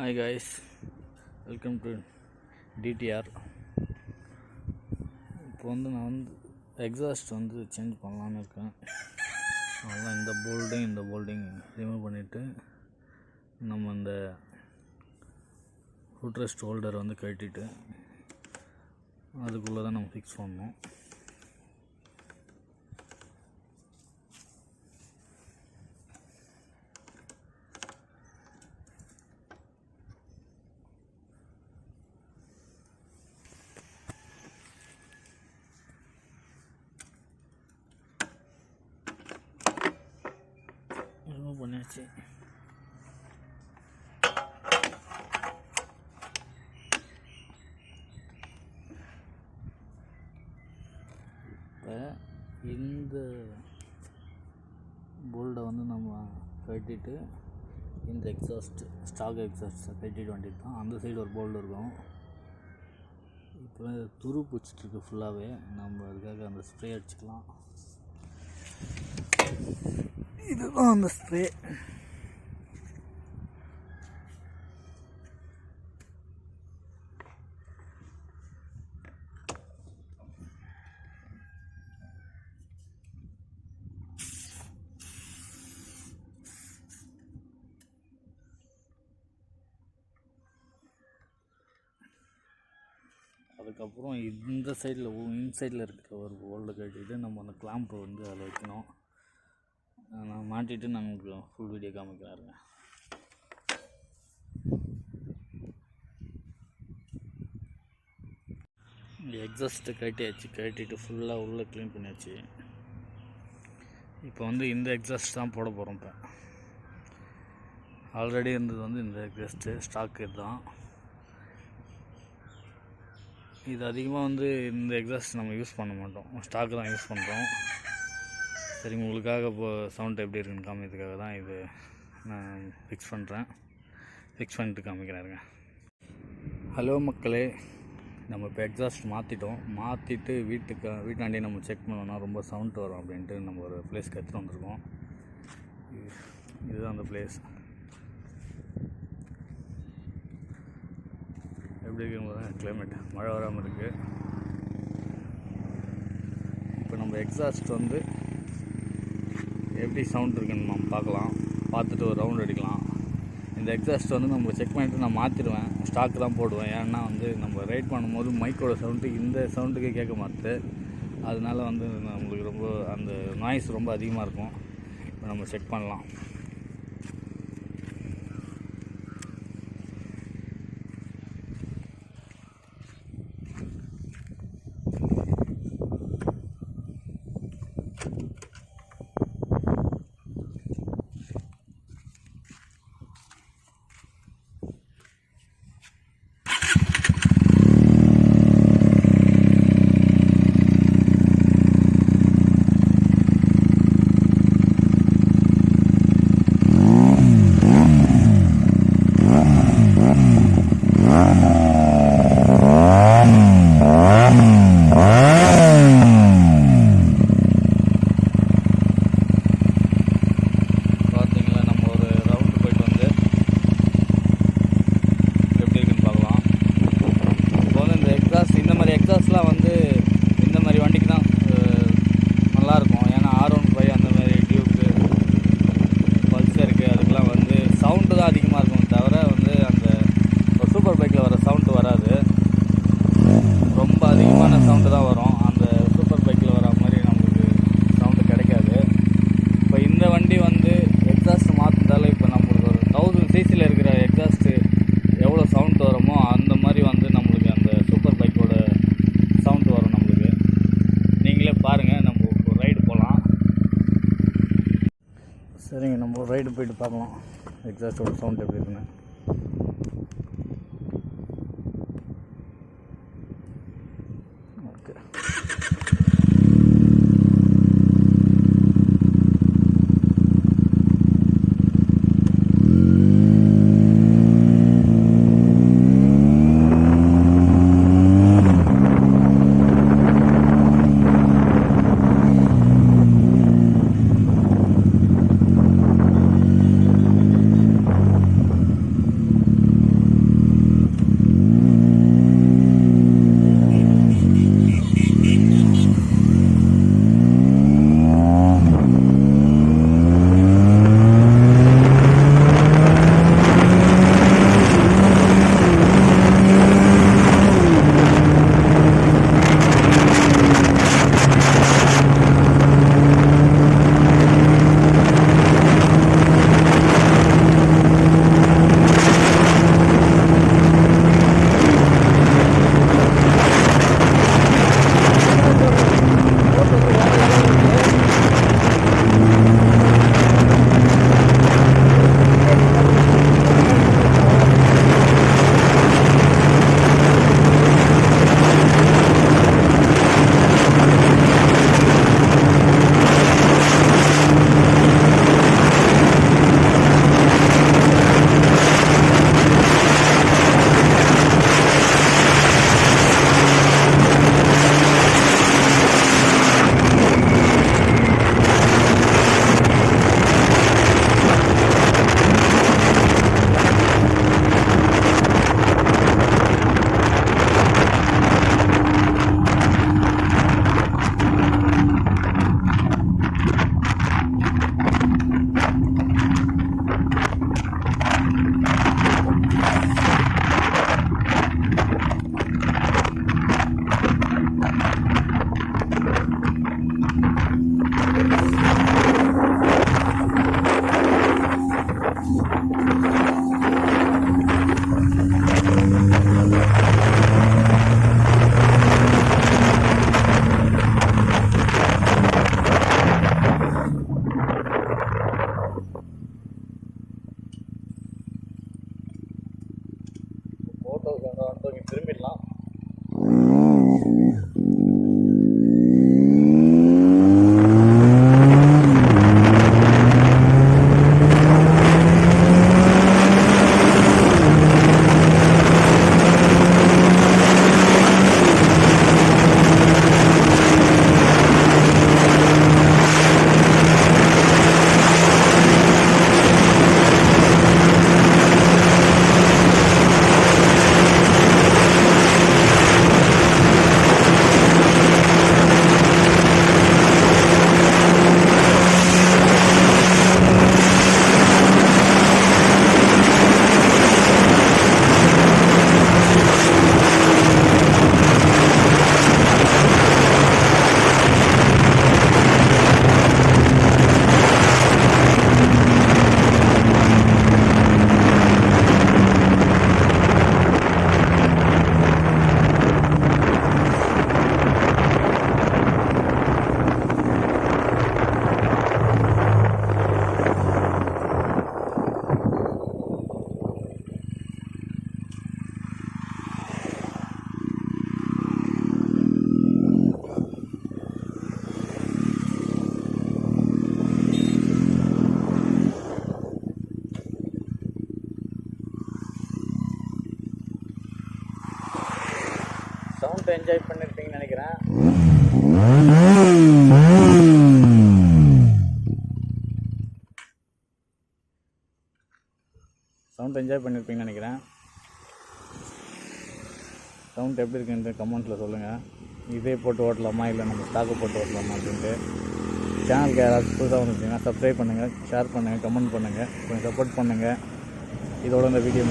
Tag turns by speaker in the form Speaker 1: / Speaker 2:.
Speaker 1: Hi guys, welcome to DTR. இப்போ நான் exhaust change பண்ணலான்னு இருக்கேன். அதெல்லாம் இந்த போல்டிங் ரிமூவ் பண்ணிவிட்டு நம்ம இந்த ஃபுட்ரெஸ்ட் ஹோல்டரை கழட்டிட்டு அதுக்குள்ளே தான் நம்ம ஃபிக்ஸ் பண்ணணும். ரிமூவ் பண்ணியாச்சு. இப்போ இந்த போல்டை நம்ம கட்டிட்டு இந்த ஸ்டாக் எக்ஸாஸ்ட் கட்டிட்டு வேண்டியது தான். அந்த சைடு ஒரு போல்டு இருக்கும். இப்போ துரு பிடிச்சிட்ருக்கு ஃபுல்லாகவே. நம்ம அதுக்காக அந்த ஸ்ப்ரே அடிச்சுக்கலாம். இதுதான் அந்த ஸ்ப்ரே. அதுக்கப்புறம் இந்த சைடில் இன்சைடில் இருக்கிற ஒரு போல்டு கட்டிட்டு நம்ம அந்த கிளாம்பை அதில் வைக்கணும். நான் மாட்டிட்டு நான் உங்களுக்கு ஃபுல் வீடியோ காமிக்கிறாருங்க. எக்ஸாஸ்ட்டு கட்டிட்டு ஃபுல்லாக உள்ளே க்ளீன் பண்ணியாச்சு. இப்போ இந்த எக்ஸாஸ்ட் தான் போட போகிறோம். இப்போ ஆல்ரெடி இருந்தது இந்த எக்ஸாஸ்ட்டு ஸ்டாக்கு தான். இது அதிகமாக இந்த எக்ஸாஸ்ட் நம்ம யூஸ் பண்ண மாட்டோம், ஸ்டாக்கு தான் யூஸ் பண்ணுறோம். சரி, உங்களுக்காக இப்போ சவுண்ட் எப்படி இருக்குன்னு காமிக்கிறதுக்காக தான் இது நான் ஃபிக்ஸ் பண்ணிட்டு காமிக்கிறாருங்க. ஹலோ மக்களே, நம்ம இப்போ எக்ஸாஸ்ட் மாற்றிட்டு வீட்டாண்டி நம்ம செக் பண்ணோன்னா ரொம்ப சவுண்ட் வரும் அப்படின்ட்டு நம்ம ஒரு பிளேஸ்க்கு எடுத்துகிட்டு வந்திருக்கோம். இதுதான் அந்த பிளேஸ். எப்படி இருக்கும்போது கிளைமேட் மழை வராமல் இருக்குது. இப்போ நம்ம எக்ஸாஸ்ட் எப்படி சவுண்ட் இருக்குன்னு நம்ம பார்த்துட்டு ஒரு ரவுண்ட் அடிக்கலாம். இந்த எக்ஸாஸ்ட் நம்ம செக் பண்ணிவிட்டு நான் மாற்றிடுவேன், ஸ்டாக்கு தான் போடுவேன். ஏன்னா நம்ம ரைட் பண்ணும்போது மைக்கோட சவுண்டு இந்த சவுண்டுக்கே கேட்க மாட்டுது. அதனால நம்மளுக்கு ரொம்ப அந்த நாய்ஸ் ரொம்ப அதிகமாக இருக்கும். இப்போ நம்ம செக் பண்ணலாம். எக்ஸாஸ்ட்லாம் இந்த மாதிரி வண்டிக்கு தான் நல்லாயிருக்கும். ஏன்னா R15 அந்த மாதிரி டியூக்கு பல்சருக்கு அதுக்கெலாம் சவுண்டு தான் அதிகமாக இருக்கும். தவிர அந்த ஒரு சூப்பர் பைக்கில் வர சவுண்டு வராது. ரொம்ப அதிகமான சவுண்டு தான் வரும். அந்த சூப்பர் பைக்கில் வர மாதிரி நம்மளுக்கு சவுண்டு கிடைக்காது. இப்போ இந்த வண்டி எக்ஸாஸ்ட் மாற்றினால இப்போ நம்மளுக்கு ஒரு 1000 cc இருக்கிற எக்ஸாஸ்ட்டு எவ்வளோ சவுண்டு வருமோ அந்த மாதிரி நம்மளுக்கு அந்த சூப்பர் பைக்கோட சவுண்டு வரும். நம்மளுக்கு நீங்களே பாருங்கள். நம்ம ஒரு ரைடு போகலாம். சரிங்க, நம்ம ஒரு ரைடு போயிட்டு பார்க்கலாம் எக்ஸாஸ்டோட சவுண்ட் எப்படி இருக்குன்னு. ஓகே, சவுண்ட் என்ஜாய் பண்ணியிருப்பீங்கன்னு நினைக்கிறேன். சவுண்ட் எப்படி இருக்குன்ட்டு கமெண்ட்டில் சொல்லுங்கள். இதே போட்டு ஓட்டலாமா இல்லை நம்ம ஸ்டாக்கு போட்டு ஓட்டலாமா அப்படின்ட்டு. சேனலுக்கு யாராவது புதுசாக வந்துருச்சிங்கன்னா சப்ஸ்கிரைப் பண்ணுங்கள், ஷேர் பண்ணுங்கள், கமெண்ட் பண்ணுங்கள், கொஞ்சம் சப்போர்ட் பண்ணுங்கள். இதோட இந்த வீடியோ